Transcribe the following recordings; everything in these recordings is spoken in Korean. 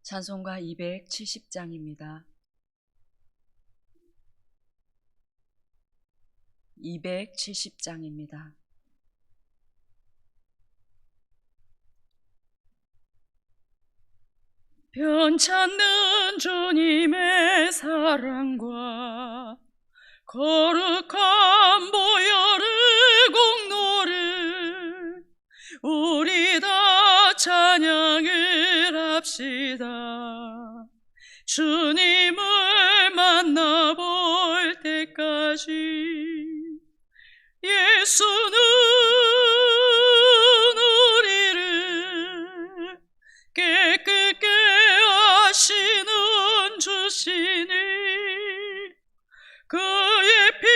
찬송가 270장입니다. 270장입니다. 변찮는 주님의 사랑과 거룩한 보혈의 공로를 우리 다 찬양을 합시다. 주님을 만나볼 때까지 예수는 우리를 깨끗게 하시는 주시니 그의 피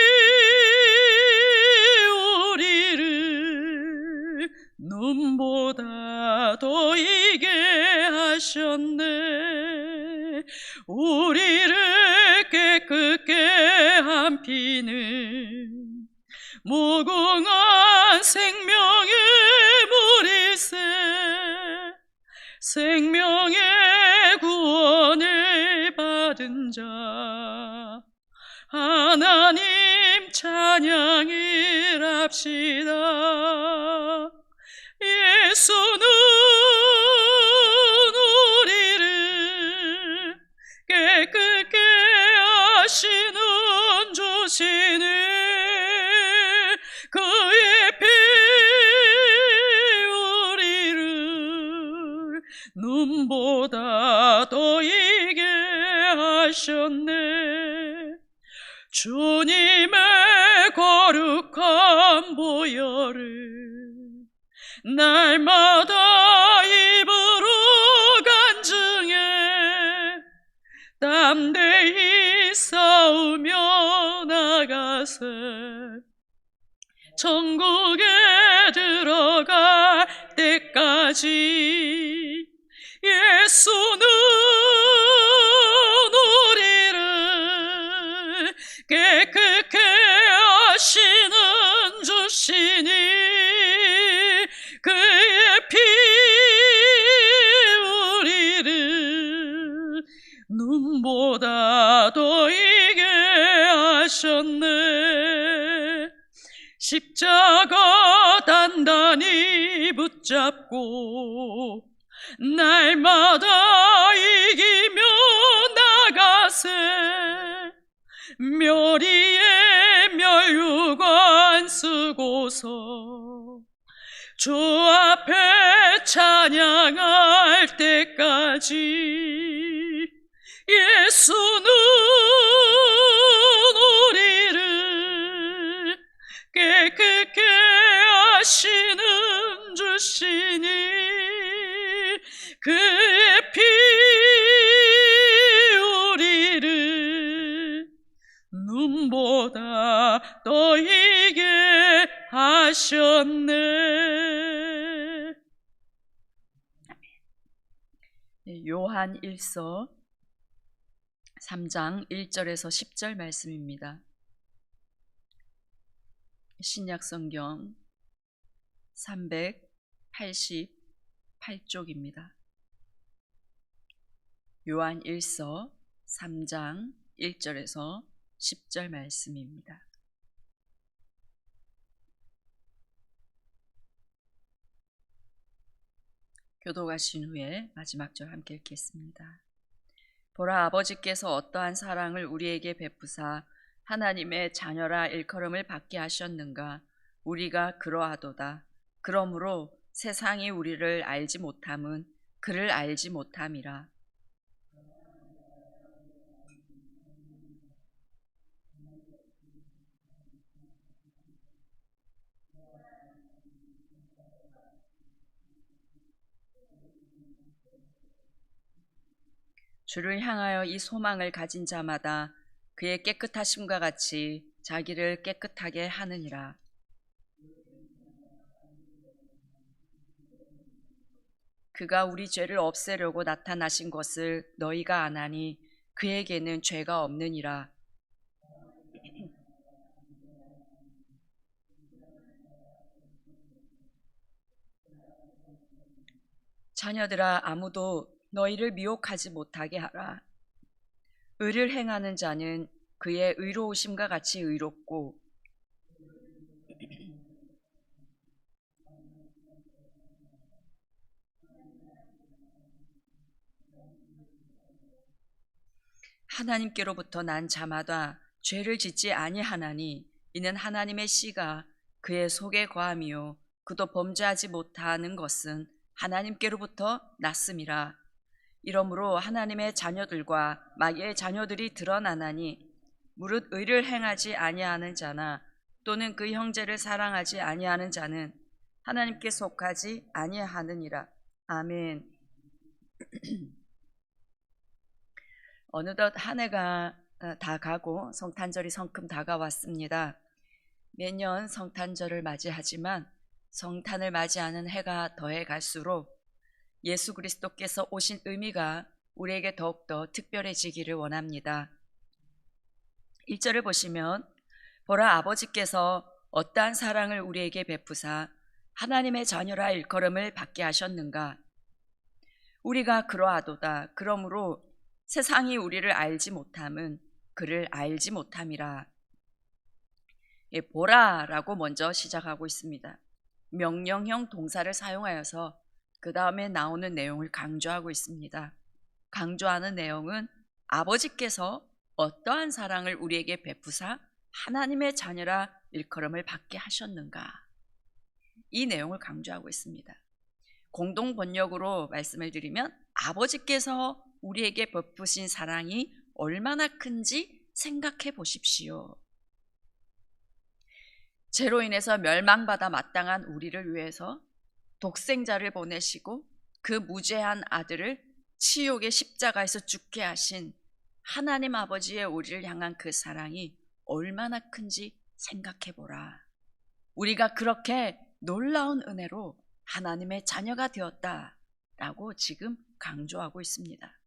우리를 눈보다 더 이게 하셨네. 우리를 깨끗게 한 피는 무궁한 생명의 물일세. 생명의 구원을 받은 자 하나님 찬양을 합시다. 예수는 우리를 깨끗게 하시는 주시니 그의 피 우리를 눈보다 더 이게 하셨네. 주님의 거룩한 보혈을 날마다 입으로 간증해 담대히 싸우며 나가세. 천국에 들어갈 때까지 예수는 우리를 깨끗게 하시는 주시니 그의 피 우리를 눈보다 더 이게 하셨네. 십자가 단단히 붙잡고 날마다 이기며 나가세. 멸의의 멸류관 쓰고서 주 앞에 찬양할 때까지 예수는 우리를 깨끗게 하시는 주시니 그의 피 우리를 눈보다 더 이게 하셨네. 요한 1서 3장 1절에서 10절 말씀입니다. 신약성경 388쪽입니다. 요한 1서 3장 1절에서 10절 말씀입니다. 교독하신 후에 마지막 절 함께 읽겠습니다. 보라, 아버지께서 어떠한 사랑을 우리에게 베푸사 하나님의 자녀라 일컬음을 받게 하셨는가. 우리가 그러하도다. 그러므로 세상이 우리를 알지 못함은 그를 알지 못함이라. 주를 향하여 이 소망을 가진 자마다 그의 깨끗하심과 같이 자기를 깨끗하게 하느니라. 그가 우리 죄를 없애려고 나타나신 것을 너희가 아나니 그에게는 죄가 없느니라. 자녀들아, 아무도 너희를 미혹하지 못하게 하라. 의를 행하는 자는 그의 의로우심과 같이 의롭고 하나님께로부터 난 자마다 죄를 짓지 아니하나니 이는 하나님의 씨가 그의 속에 거함이요 그도 범죄하지 못하는 것은 하나님께로부터 났음이라. 이러므로 하나님의 자녀들과 마귀의 자녀들이 드러나나니 무릇 의를 행하지 아니하는 자나 또는 그 형제를 사랑하지 아니하는 자는 하나님께 속하지 아니하느니라. 아멘. 어느덧 한 해가 다 가고 성탄절이 성큼 다가왔습니다. 매년 성탄절을 맞이하지만 성탄을 맞이하는 해가 더해 갈수록 예수 그리스도께서 오신 의미가 우리에게 더욱더 특별해지기를 원합니다. 1절을 보시면 보라 아버지께서 어떠한 사랑을 우리에게 베푸사 하나님의 자녀라 일컬음을 받게 하셨는가. 우리가 그러하도다. 그러므로 세상이 우리를 알지 못함은 그를 알지 못함이라. 보라라고 먼저 시작하고 있습니다. 명령형 동사를 사용하여서 그 다음에 나오는 내용을 강조하고 있습니다. 강조하는 내용은 아버지께서 어떠한 사랑을 우리에게 베푸사 하나님의 자녀라 일컬음을 받게 하셨는가. 이 내용을 강조하고 있습니다. 공동 번역으로 말씀을 드리면 아버지께서 우리에게 베푸신 사랑이 얼마나 큰지 생각해 보십시오. 죄로 인해서 멸망받아 마땅한 우리를 위해서 독생자를 보내시고 그 무죄한 아들을 치욕의 십자가에서 죽게 하신 하나님 아버지의 우리를 향한 그 사랑이 얼마나 큰지 생각해 보라. 우리가 그렇게 놀라운 은혜로 하나님의 자녀가 되었다라고 지금 강조하고 있습니다.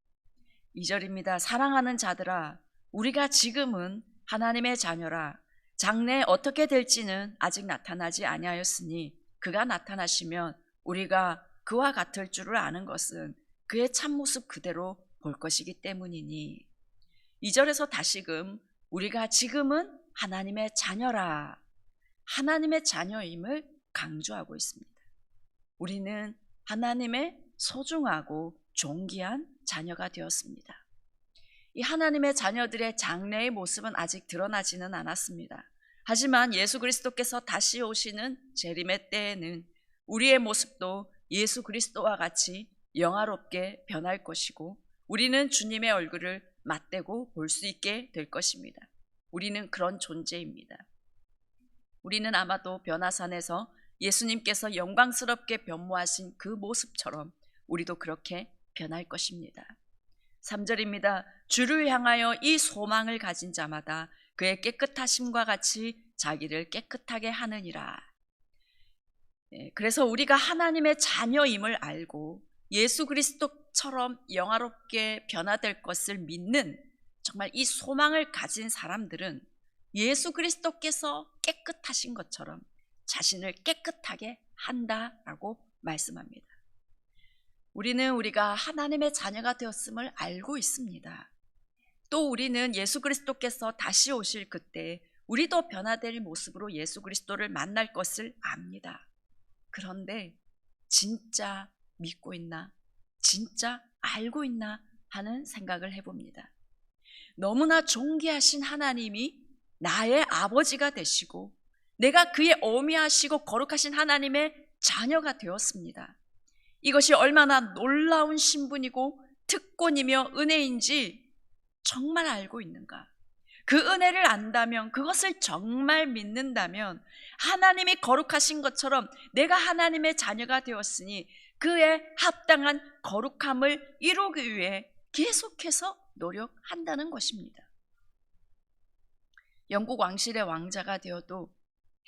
2절입니다. 사랑하는 자들아, 우리가 지금은 하나님의 자녀라. 장래에 어떻게 될지는 아직 나타나지 아니하였으니 그가 나타나시면 우리가 그와 같을 줄을 아는 것은 그의 참모습 그대로 볼 것이기 때문이니. 2절에서 다시금 우리가 지금은 하나님의 자녀라. 하나님의 자녀임을 강조하고 있습니다. 우리는 하나님의 소중하고 존귀한 자녀가 되었습니다. 이 하나님의 자녀들의 장래의 모습은 아직 드러나지는 않았습니다. 하지만 예수 그리스도께서 다시 오시는 재림의 때에는 우리의 모습도 예수 그리스도와 같이 영화롭게 변할 것이고 우리는 주님의 얼굴을 맞대고 볼 수 있게 될 것입니다. 우리는 그런 존재입니다. 우리는 아마도 변화산에서 예수님께서 영광스럽게 변모하신 그 모습처럼 우리도 그렇게 변할 것입니다. 3절입니다. 주를 향하여 이 소망을 가진 자마다 그의 깨끗하심과 같이 자기를 깨끗하게 하느니라. 그래서 우리가 하나님의 자녀임을 알고 예수 그리스도처럼 영화롭게 변화될 것을 믿는 정말 이 소망을 가진 사람들은 예수 그리스도께서 깨끗하신 것처럼 자신을 깨끗하게 한다라고 말씀합니다. 우리는 우리가 하나님의 자녀가 되었음을 알고 있습니다. 또 우리는 예수 그리스도께서 다시 오실 그때 우리도 변화될 모습으로 예수 그리스도를 만날 것을 압니다. 그런데 진짜 믿고 있나? 진짜 알고 있나? 하는 생각을 해봅니다. 너무나 존귀하신 하나님이 나의 아버지가 되시고 내가 그의 어미하시고 거룩하신 하나님의 자녀가 되었습니다. 이것이 얼마나 놀라운 신분이고 특권이며 은혜인지 정말 알고 있는가? 그 은혜를 안다면, 그것을 정말 믿는다면 하나님이 거룩하신 것처럼 내가 하나님의 자녀가 되었으니 그의 합당한 거룩함을 이루기 위해 계속해서 노력한다는 것입니다. 영국 왕실의 왕자가 되어도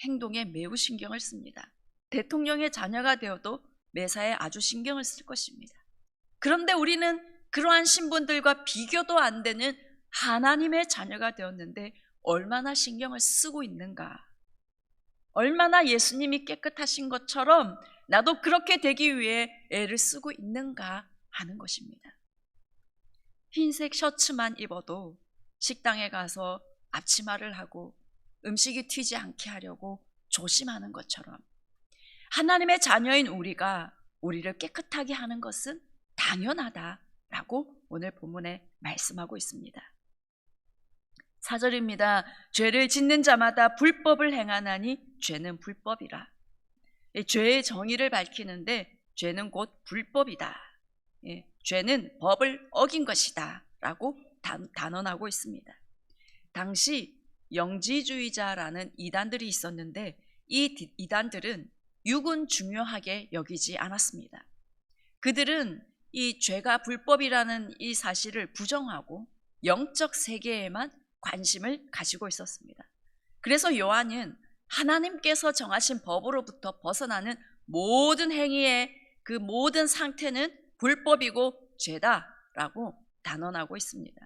행동에 매우 신경을 씁니다. 대통령의 자녀가 되어도 매사에 아주 신경을 쓸 것입니다. 그런데 우리는 그러한 신분들과 비교도 안 되는 하나님의 자녀가 되었는데 얼마나 신경을 쓰고 있는가? 얼마나 예수님이 깨끗하신 것처럼 나도 그렇게 되기 위해 애를 쓰고 있는가 하는 것입니다. 흰색 셔츠만 입어도 식당에 가서 앞치마를 하고 음식이 튀지 않게 하려고 조심하는 것처럼 하나님의 자녀인 우리가 우리를 깨끗하게 하는 것은 당연하다라고 오늘 본문에 말씀하고 있습니다. 4절입니다. 죄를 짓는 자마다 불법을 행하나니 죄는 불법이라. 죄의 정의를 밝히는데 죄는 곧 불법이다. 죄는 법을 어긴 것이다 라고 단언하고 있습니다. 당시 영지주의자라는 이단들이 있었는데 이 이단들은 육은 중요하게 여기지 않았습니다. 그들은 이 죄가 불법이라는 이 사실을 부정하고 영적 세계에만 관심을 가지고 있었습니다. 그래서 요한은 하나님께서 정하신 법으로부터 벗어나는 모든 행위의 그 모든 상태는 불법이고 죄다라고 단언하고 있습니다.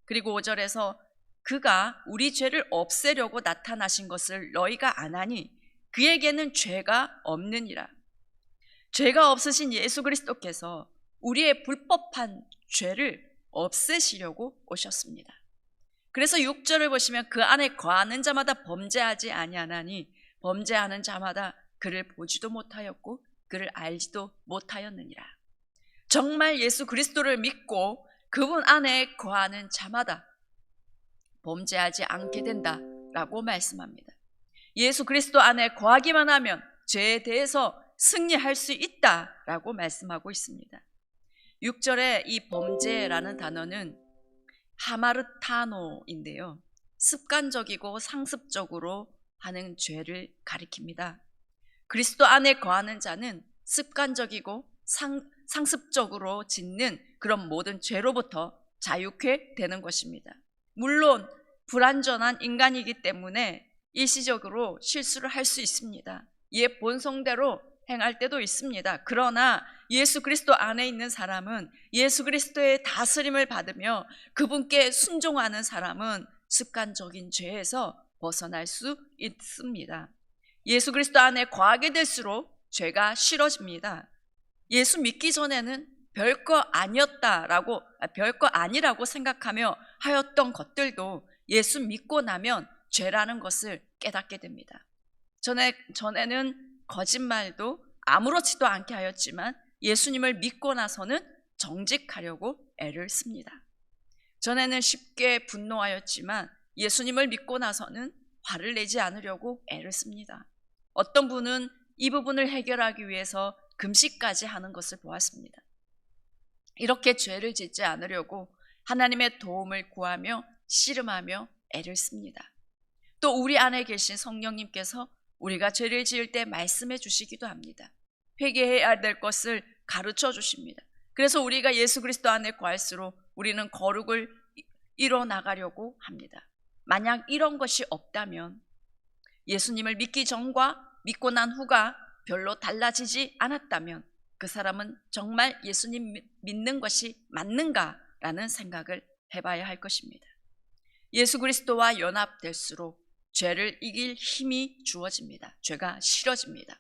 그리고 5절에서 그가 우리 죄를 없애려고 나타나신 것을 너희가 아나니 그에게는 죄가 없느니라. 죄가 없으신 예수 그리스도께서 우리의 불법한 죄를 없애시려고 오셨습니다. 그래서 6절을 보시면 그 안에 거하는 자마다 범죄하지 아니하나니 범죄하는 자마다 그를 보지도 못하였고 그를 알지도 못하였느니라. 정말 예수 그리스도를 믿고 그분 안에 거하는 자마다 범죄하지 않게 된다라고 말씀합니다. 예수 그리스도 안에 거하기만 하면 죄에 대해서 승리할 수 있다라고 말씀하고 있습니다. 6절에 이 범죄라는 단어는 하마르타노인데요. 습관적이고 상습적으로 하는 죄를 가리킵니다. 그리스도 안에 거하는 자는 습관적이고 상습적으로 짓는 그런 모든 죄로부터 자유케 되는 것입니다. 물론 불완전한 인간이기 때문에 일시적으로 실수를 할 수 있습니다. 옛 본성대로 행할 때도 있습니다. 그러나 예수 그리스도 안에 있는 사람은 예수 그리스도의 다스림을 받으며 그분께 순종하는 사람은 습관적인 죄에서 벗어날 수 있습니다. 예수 그리스도 안에 거하게 될수록 죄가 싫어집니다. 예수 믿기 전에는 별거 아니라고 생각하며 하였던 것들도 예수 믿고 나면 죄라는 것을 깨닫게 됩니다. 전에는 거짓말도 아무렇지도 않게 하였지만 예수님을 믿고 나서는 정직하려고 애를 씁니다. 전에는 쉽게 분노하였지만 예수님을 믿고 나서는 화를 내지 않으려고 애를 씁니다. 어떤 분은 이 부분을 해결하기 위해서 금식까지 하는 것을 보았습니다. 이렇게 죄를 짓지 않으려고 하나님의 도움을 구하며 씨름하며 애를 씁니다. 또 우리 안에 계신 성령님께서 우리가 죄를 지을 때 말씀해 주시기도 합니다. 회개해야 될 것을 가르쳐 주십니다. 그래서 우리가 예수 그리스도 안에 거할수록 우리는 거룩을 이뤄 나가려고 합니다. 만약 이런 것이 없다면 예수님을 믿기 전과 믿고 난 후가 별로 달라지지 않았다면 그 사람은 정말 예수님 믿는 것이 맞는가라는 생각을 해봐야 할 것입니다. 예수 그리스도와 연합될수록 죄를 이길 힘이 주어집니다. 죄가 싫어집니다.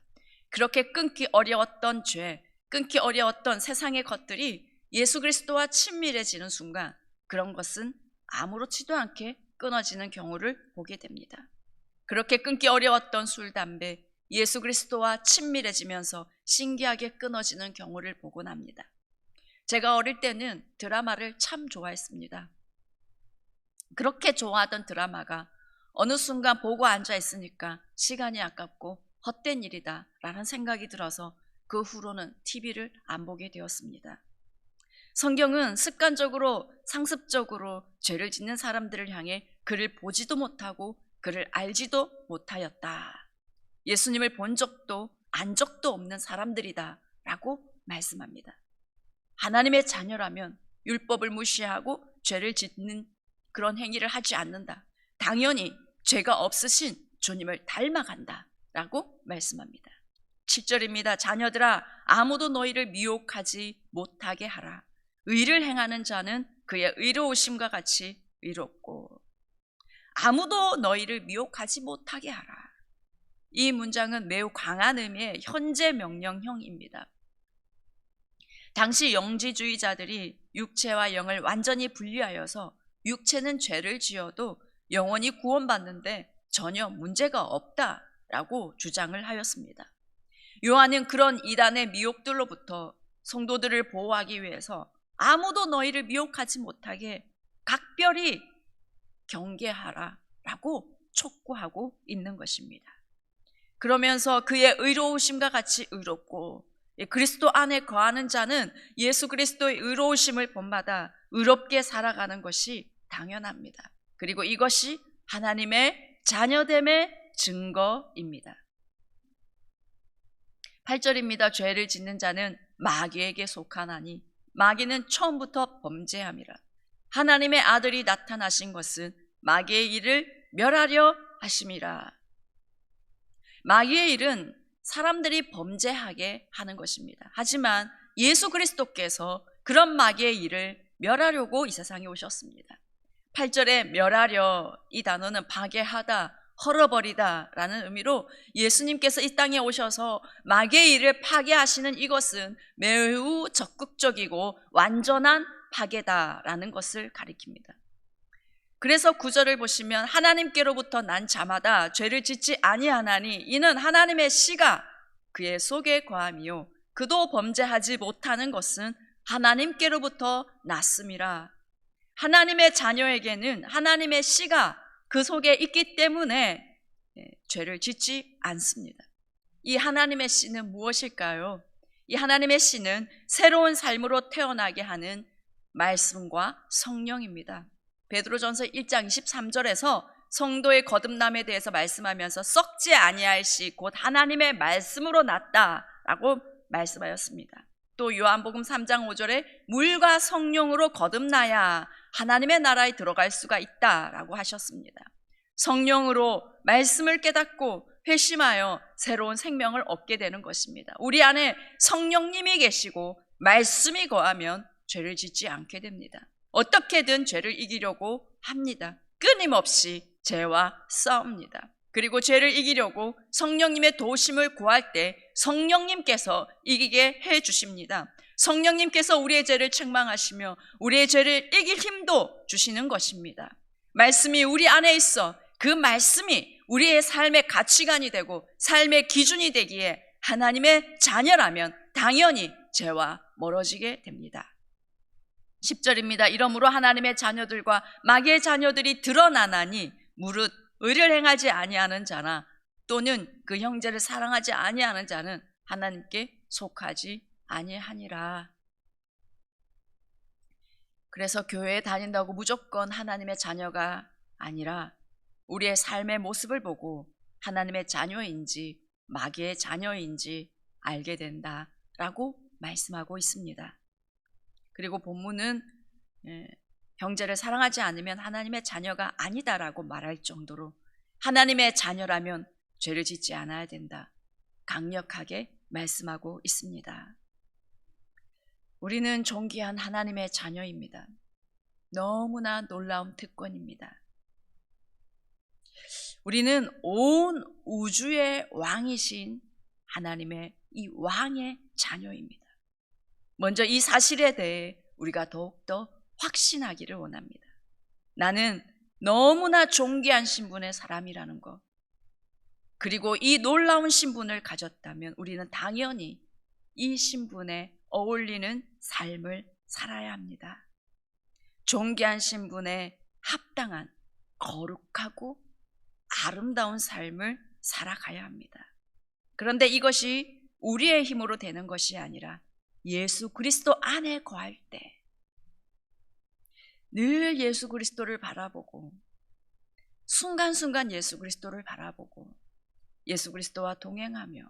그렇게 끊기 어려웠던 죄, 끊기 어려웠던 세상의 것들이 예수 그리스도와 친밀해지는 순간 그런 것은 아무렇지도 않게 끊어지는 경우를 보게 됩니다. 그렇게 끊기 어려웠던 술, 담배, 예수 그리스도와 친밀해지면서 신기하게 끊어지는 경우를 보곤 합니다. 제가 어릴 때는 드라마를 참 좋아했습니다. 그렇게 좋아하던 드라마가 어느 순간 보고 앉아 있으니까 시간이 아깝고 헛된 일이다 라는 생각이 들어서 그 후로는 TV를 안 보게 되었습니다. 성경은 습관적으로 상습적으로 죄를 짓는 사람들을 향해 그를 보지도 못하고 그를 알지도 못하였다. 예수님을 본 적도 안 적도 없는 사람들이다 라고 말씀합니다. 하나님의 자녀라면 율법을 무시하고 죄를 짓는 그런 행위를 하지 않는다. 당연히 죄가 없으신 주님을 닮아간다 라고 말씀합니다. 7절입니다. 자녀들아, 아무도 너희를 미혹하지 못하게 하라. 의를 행하는 자는 그의 의로우심과 같이 의롭고 아무도 너희를 미혹하지 못하게 하라. 이 문장은 매우 강한 의미의 현재 명령형입니다. 당시 영지주의자들이 육체와 영을 완전히 분리하여서 육체는 죄를 지어도 영원히 구원받는데 전혀 문제가 없다라고 주장을 하였습니다. 요한은 그런 이단의 미혹들로부터 성도들을 보호하기 위해서 아무도 너희를 미혹하지 못하게 각별히 경계하라라고 촉구하고 있는 것입니다. 그러면서 그의 의로우심과 같이 의롭고 그리스도 안에 거하는 자는 예수 그리스도의 의로우심을 본받아 의롭게 살아가는 것이 당연합니다. 그리고 이것이 하나님의 자녀됨의 증거입니다. 8절입니다. 죄를 짓는 자는 마귀에게 속하나니 마귀는 처음부터 범죄함이라. 하나님의 아들이 나타나신 것은 마귀의 일을 멸하려 하심이라. 마귀의 일은 사람들이 범죄하게 하는 것입니다. 하지만 예수 그리스도께서 그런 마귀의 일을 멸하려고 이 세상에 오셨습니다. 8절에 멸하려, 이 단어는 파괴하다, 헐어버리다 라는 의미로 예수님께서 이 땅에 오셔서 마귀의 일을 파괴하시는 이것은 매우 적극적이고 완전한 파괴다라는 것을 가리킵니다. 그래서 9절을 보시면 하나님께로부터 난 자마다 죄를 짓지 아니하나니 이는 하나님의 씨가 그의 속에 거함이요 그도 범죄하지 못하는 것은 하나님께로부터 났음이라. 하나님의 자녀에게는 하나님의 씨가 그 속에 있기 때문에 죄를 짓지 않습니다. 이 하나님의 씨는 무엇일까요? 이 하나님의 씨는 새로운 삶으로 태어나게 하는 말씀과 성령입니다. 베드로전서 1장 23절에서 성도의 거듭남에 대해서 말씀하면서 썩지 아니할 씨 곧 하나님의 말씀으로 났다라고 말씀하였습니다. 또 요한복음 3장 5절에 물과 성령으로 거듭나야 하나님의 나라에 들어갈 수가 있다라고 하셨습니다. 성령으로 말씀을 깨닫고 회심하여 새로운 생명을 얻게 되는 것입니다. 우리 안에 성령님이 계시고 말씀이 거하면 죄를 짓지 않게 됩니다. 어떻게든 죄를 이기려고 합니다. 끊임없이 죄와 싸웁니다. 그리고 죄를 이기려고 성령님의 도우심을 구할 때 성령님께서 이기게 해 주십니다. 성령님께서 우리의 죄를 책망하시며 우리의 죄를 이길 힘도 주시는 것입니다. 말씀이 우리 안에 있어 그 말씀이 우리의 삶의 가치관이 되고 삶의 기준이 되기에 하나님의 자녀라면 당연히 죄와 멀어지게 됩니다. 10절입니다. 이러므로 하나님의 자녀들과 마귀의 자녀들이 드러나나니 무릇 의를 행하지 아니하는 자나 또는 그 형제를 사랑하지 아니하는 자는 하나님께 속하지 아니하니라. 그래서 교회에 다닌다고 무조건 하나님의 자녀가 아니라 우리의 삶의 모습을 보고 하나님의 자녀인지 마귀의 자녀인지 알게 된다라고 말씀하고 있습니다. 그리고 본문은 형제를 사랑하지 않으면 하나님의 자녀가 아니다라고 말할 정도로 하나님의 자녀라면 죄를 짓지 않아야 된다. 강력하게 말씀하고 있습니다. 우리는 존귀한 하나님의 자녀입니다. 너무나 놀라운 특권입니다. 우리는 온 우주의 왕이신 하나님의 이 왕의 자녀입니다. 먼저 이 사실에 대해 우리가 더욱더 확신하기를 원합니다. 나는 너무나 존귀한 신분의 사람이라는 것, 그리고 이 놀라운 신분을 가졌다면 우리는 당연히 이 신분에 어울리는 삶을 살아야 합니다. 존귀한 신분에 합당한 거룩하고 아름다운 삶을 살아가야 합니다. 그런데 이것이 우리의 힘으로 되는 것이 아니라 예수 그리스도 안에 거할 때 늘 예수 그리스도를 바라보고 순간순간 예수 그리스도를 바라보고 예수 그리스도와 동행하며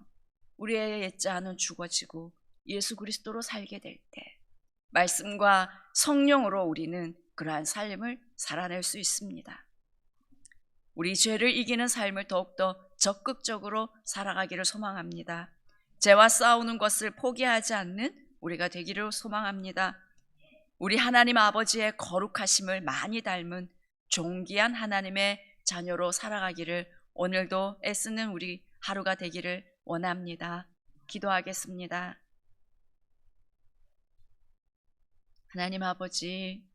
우리의 옛자는 죽어지고 예수 그리스도로 살게 될 때 말씀과 성령으로 우리는 그러한 삶을 살아낼 수 있습니다. 우리 죄를 이기는 삶을 더욱더 적극적으로 살아가기를 소망합니다. 죄와 싸우는 것을 포기하지 않는 우리가 되기를 소망합니다. 우리 하나님 아버지의 거룩하심을 많이 닮은 존귀한 하나님의 자녀로 살아가기를 오늘도 애쓰는 우리 하루가 되기를 원합니다. 기도하겠습니다. 하나님 아버지,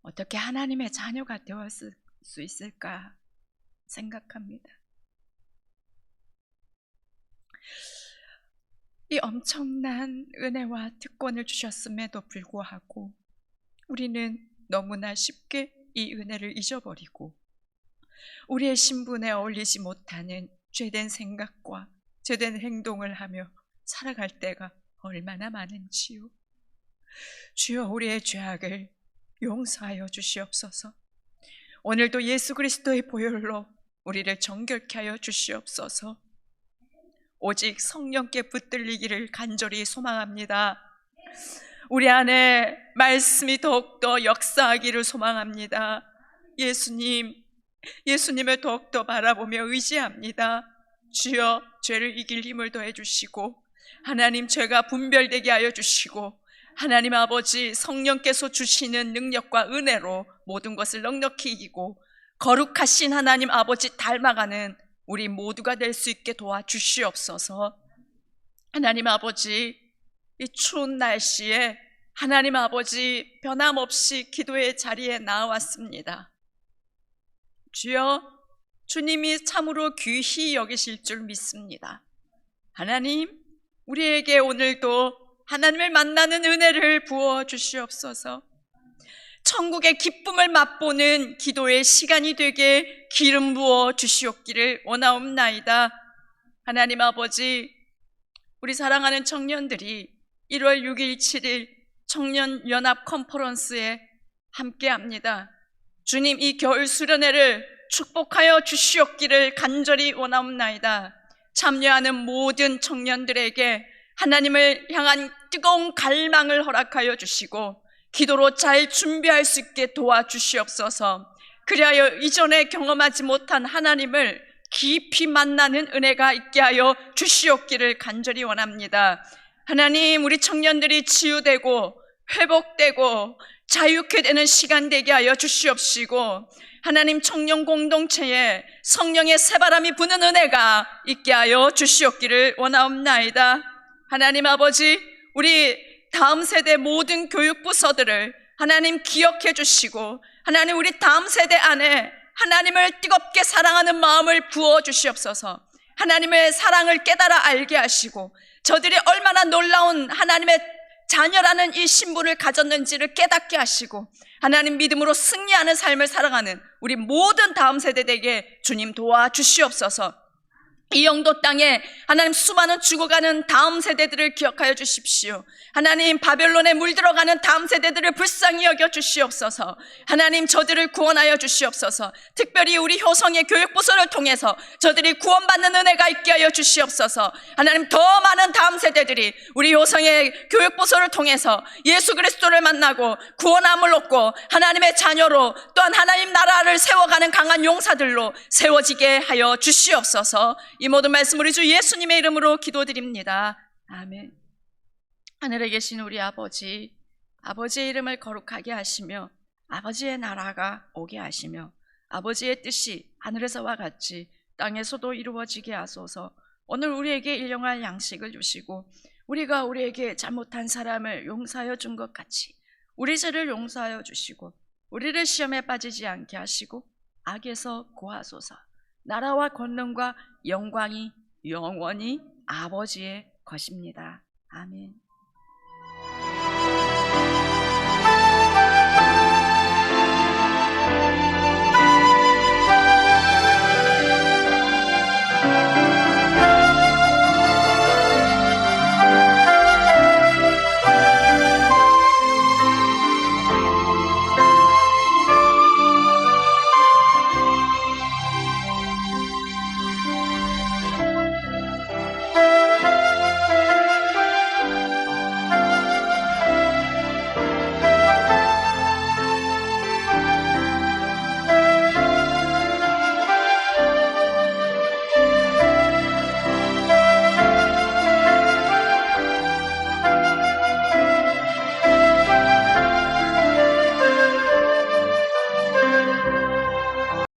어떻게 하나님의 자녀가 되었을 수 있을까 생각합니다. 이 엄청난 은혜와 특권을 주셨음에도 불구하고 우리는 너무나 쉽게 이 은혜를 잊어버리고 우리의 신분에 어울리지 못하는 죄된 생각과 죄된 행동을 하며 살아갈 때가 얼마나 많은지요. 주여, 우리의 죄악을 용서하여 주시옵소서. 오늘도 예수 그리스도의 보혈로 우리를 정결케 하여 주시옵소서. 오직 성령께 붙들리기를 간절히 소망합니다. 우리 안에 말씀이 더욱더 역사하기를 소망합니다. 예수님을 더욱더 바라보며 의지합니다. 주여, 죄를 이길 힘을 더해 주시고 하나님, 죄가 분별되게 하여 주시고 하나님 아버지, 성령께서 주시는 능력과 은혜로 모든 것을 넉넉히 이기고 거룩하신 하나님 아버지 닮아가는 우리 모두가 될 수 있게 도와주시옵소서. 하나님 아버지, 이 추운 날씨에 하나님 아버지 변함없이 기도의 자리에 나왔습니다. 주여, 주님이 참으로 귀히 여기실 줄 믿습니다. 하나님, 우리에게 오늘도 하나님을 만나는 은혜를 부어 주시옵소서. 천국의 기쁨을 맛보는 기도의 시간이 되게 기름 부어 주시옵기를 원하옵나이다. 하나님 아버지, 우리 사랑하는 청년들이 1월 6일 7일 청년연합 컨퍼런스에 함께합니다. 주님, 이 겨울 수련회를 축복하여 주시옵기를 간절히 원하옵나이다. 참여하는 모든 청년들에게 하나님을 향한 뜨거운 갈망을 허락하여 주시고 기도로 잘 준비할 수 있게 도와주시옵소서. 그리하여 이전에 경험하지 못한 하나님을 깊이 만나는 은혜가 있게 하여 주시옵기를 간절히 원합니다. 하나님, 우리 청년들이 치유되고 회복되고 자유케 되는 시간 되게 하여 주시옵시고 하나님, 청년 공동체에 성령의 새바람이 부는 은혜가 있게 하여 주시옵기를 원하옵나이다. 하나님 아버지, 우리 다음 세대 모든 교육부서들을 하나님 기억해 주시고 하나님, 우리 다음 세대 안에 하나님을 뜨겁게 사랑하는 마음을 부어 주시옵소서. 하나님의 사랑을 깨달아 알게 하시고 저들이 얼마나 놀라운 하나님의 자녀라는 이 신분을 가졌는지를 깨닫게 하시고 하나님, 믿음으로 승리하는 삶을 살아가는 우리 모든 다음 세대에게 주님 도와주시옵소서. 이 영도 땅에 하나님, 수많은 죽어가는 다음 세대들을 기억하여 주십시오. 하나님, 바벨론에 물들어가는 다음 세대들을 불쌍히 여겨 주시옵소서. 하나님, 저들을 구원하여 주시옵소서. 특별히 우리 효성의 교육부서를 통해서 저들이 구원받는 은혜가 있게 하여 주시옵소서. 하나님, 더 많은 다음 세대들이 우리 효성의 교육부서를 통해서 예수 그리스도를 만나고 구원함을 얻고 하나님의 자녀로 또한 하나님 나라를 세워가는 강한 용사들로 세워지게 하여 주시옵소서. 이 모든 말씀 우리 주 예수님의 이름으로 기도드립니다. 아멘. 하늘에 계신 우리 아버지, 아버지의 이름을 거룩하게 하시며 아버지의 나라가 오게 하시며 아버지의 뜻이 하늘에서와 같이 땅에서도 이루어지게 하소서. 오늘 우리에게 일용할 양식을 주시고 우리가 우리에게 잘못한 사람을 용서하여 준 것 같이 우리 죄를 용서하여 주시고 우리를 시험에 빠지지 않게 하시고 악에서 구하소서. 나라와 권능과 영광이 영원히 아버지의 것입니다. 아멘.